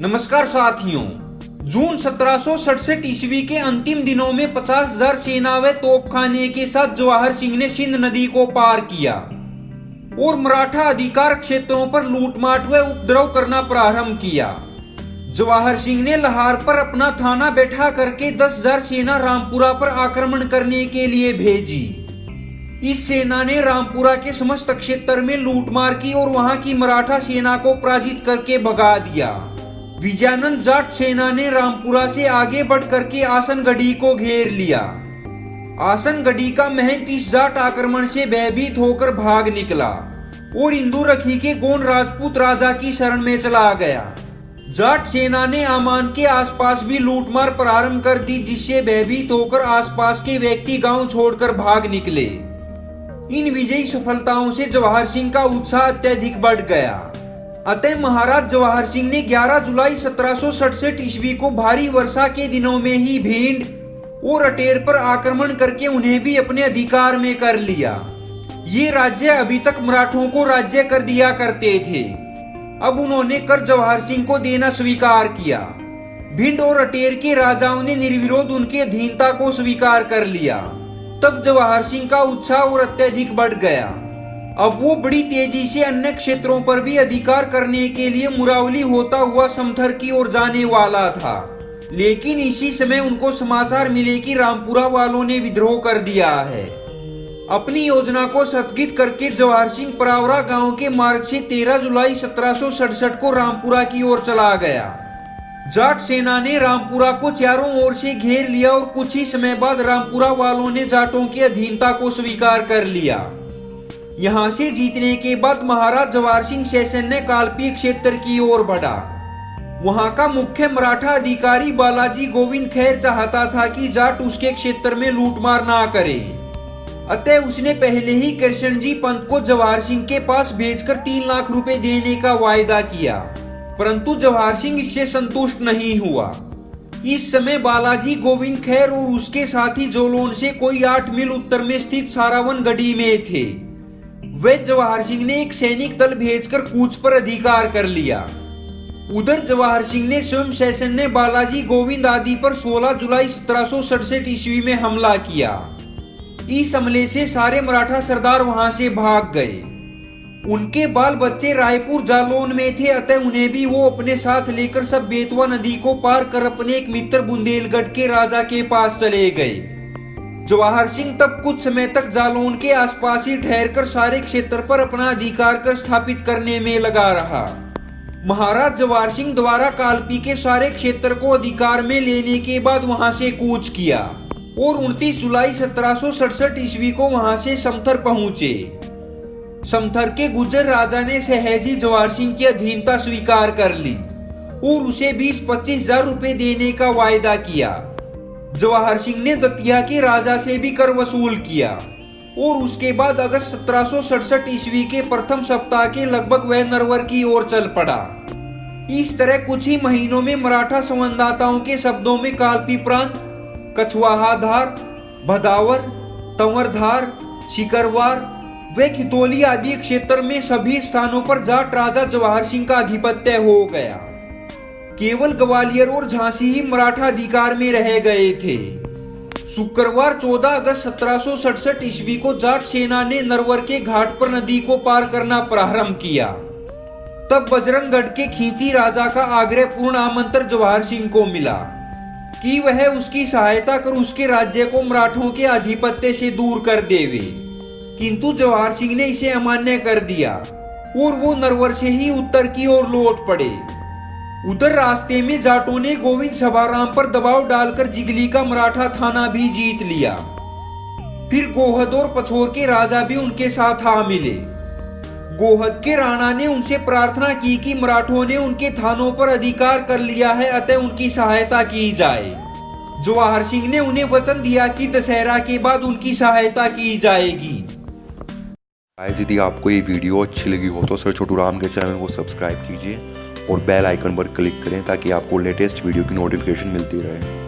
नमस्कार साथियों, जून 1767 ईस्वी के अंतिम दिनों में 50,000 सेना व तोपखाने के साथ जवाहर सिंह ने सिंध नदी को पार किया और मराठा अधिकार क्षेत्रों पर लूटमाट व उपद्रव करना प्रारंभ किया। जवाहर सिंह ने लाहौर पर अपना थाना बैठा करके 10,000 सेना रामपुरा पर आक्रमण करने के लिए भेजी। इस सेना ने रामपुरा के समस्त क्षेत्र में लूटमार की और वहां की मराठा सेना को पराजित करके भगा दिया। विजयानंद जाट सेना ने रामपुरा से आगे बढ़ करके आसनगढ़ी को घेर लिया। आसनगढ़ी का महंत इस जाट आक्रमण से भयभीत होकर भाग निकला और इंदुरखी के गोंड राजपूत राजा की शरण में चला गया। जाट सेना ने आमान के आसपास भी लूटमार प्रारंभ कर दी, जिससे भयभीत होकर आसपास के व्यक्ति गांव छोड़कर भाग निकले। इन विजयी सफलताओं से जवाहर सिंह का उत्साह अत्यधिक बढ़ गया। अतः महाराज जवाहर सिंह ने 11 जुलाई 1767 ईस्वी को भारी वर्षा के दिनों में ही भिंड और अटेर पर आक्रमण करके उन्हें भी अपने अधिकार में कर लिया। ये राज्य अभी तक मराठों को राज्य कर दिया करते थे, अब उन्होंने कर जवाहर सिंह को देना स्वीकार किया। भिंड और अटेर के राजाओं ने निर्विरोध उनकी अधीनता को स्वीकार कर लिया। तब जवाहर सिंह का उत्साह और अत्यधिक बढ़ गया। अब वो बड़ी तेजी से अन्य क्षेत्रों पर भी अधिकार करने के लिए मुरावली होता हुआ समथर की ओर जाने वाला था। लेकिन इसी समय उनको समाचार मिले कि रामपुरा वालों ने विद्रोह कर दिया है। अपनी योजना को स्थगित करके जवाहर सिंह परावरा गांव के मार्ग से 13 जुलाई 1767 को रामपुरा की ओर चला गया। जाट सेना ने रामपुरा को चारों ओर से घेर लिया और कुछ ही समय बाद रामपुरा वालों ने जाटों की अधीनता को स्वीकार कर लिया। यहाँ से जीतने के बाद महाराज जवाहर सिंह सेशन ने कालपी क्षेत्र की ओर बढ़ा। वहाँ का मुख्य मराठा अधिकारी बालाजी गोविंद खैर चाहता था कि जाट उसके क्षेत्र में लूटमार ना करे। अतः उसने पहले ही कृष्णजी पंत को जवाहर सिंह के पास भेजकर 3 लाख रुपए देने का वायदा किया, परंतु जवाहर सिंह इससे संतुष्ट नहीं हुआ। इस समय बालाजी गोविंद खैर और उसके साथी जोलोन से कोई 8 मील उत्तर में स्थित सारावन गढ़ी में थे। वे जवाहर सिंह ने एक सैनिक दल भेजकर कूच पर अधिकार कर लिया। उधर जवाहर सिंह ने स्वयं सेशन ने बालाजी गोविंद आदि पर 16 जुलाई 1767 ईस्वी में हमला किया। इस हमले से सारे मराठा सरदार वहां से भाग गए। उनके बाल बच्चे रायपुर जालौन में थे, अतः उन्हें भी वो अपने साथ लेकर सब बेतवा नदी को पार कर अपने एक मित्र बुंदेलगढ़ के राजा के पास चले गए। जवाहर सिंह तब कुछ समय तक जालौन के आसपास ही ठहरकर सारे क्षेत्र पर अपना अधिकार कर स्थापित करने में लगा रहा। महाराज जवाहर सिंह द्वारा कालपी के सारे क्षेत्र को अधिकार में लेने के बाद वहां से कूच किया और 29 जुलाई 1767 ईस्वी को वहां से समथर पहुंचे। समथर के गुर्जर राजा ने सहेजी जवाहर सिंह की अधीनता स्वीकार कर ली और उसे 20-25 हजार रुपए देने का वायदा किया। जवाहर सिंह ने दतिया के राजा से भी कर वसूल किया और उसके बाद अगस्त 1767 ईस्वी के प्रथम सप्ताह के लगभग वह नरवर की ओर चल पड़ा। इस तरह कुछ ही महीनों में मराठा संवाददाताओं के शब्दों में कालपी प्रांत, कछवाहाधार, भदावर, तंवरधार, शिकरवार व खितौली आदि क्षेत्र में सभी स्थानों पर जाट राजा जवाहर सिंह का आधिपत्य हो गया। केवल ग्वालियर और झांसी ही मराठा अधिकार में रह गए थे। शुक्रवार 14 अगस्त 1767 ईस्वी को जाट सेना ने नरवर के घाट पर नदी को पार करना प्रारंभ किया। तब बजरंगगढ़ के खींची राजा का आग्रहपूर्ण आमंत्रण जवाहर सिंह को मिला कि वह उसकी सहायता कर उसके राज्य को मराठों के आधिपत्य से दूर कर देवे, किंतु जवाहर सिंह ने इसे अमान्य कर दिया और वो नरवर से ही उत्तर की ओर लौट पड़े। उधर रास्ते में जाटों ने गोविंद सभाराम पर दबाव डालकर जिगली का मराठा थाना भी जीत लिया। फिर गोहद और पछोर के राजा भी उनके साथ आ मिले। गोहद के राणा ने उनसे प्रार्थना की कि मराठों ने उनके थानों पर अधिकार कर लिया है, अतः उनकी सहायता की जाए। जवाहर सिंह ने उन्हें वचन दिया कि दशहरा के बाद उनकी सहायता की जाएगी। यदि आपको ये वीडियो अच्छी लगी हो तो सर छोटू राम के चैनल को सब्सक्राइब कीजिए और बेल आइकन पर क्लिक करें ताकि आपको लेटेस्ट वीडियो की नोटिफिकेशन मिलती रहे।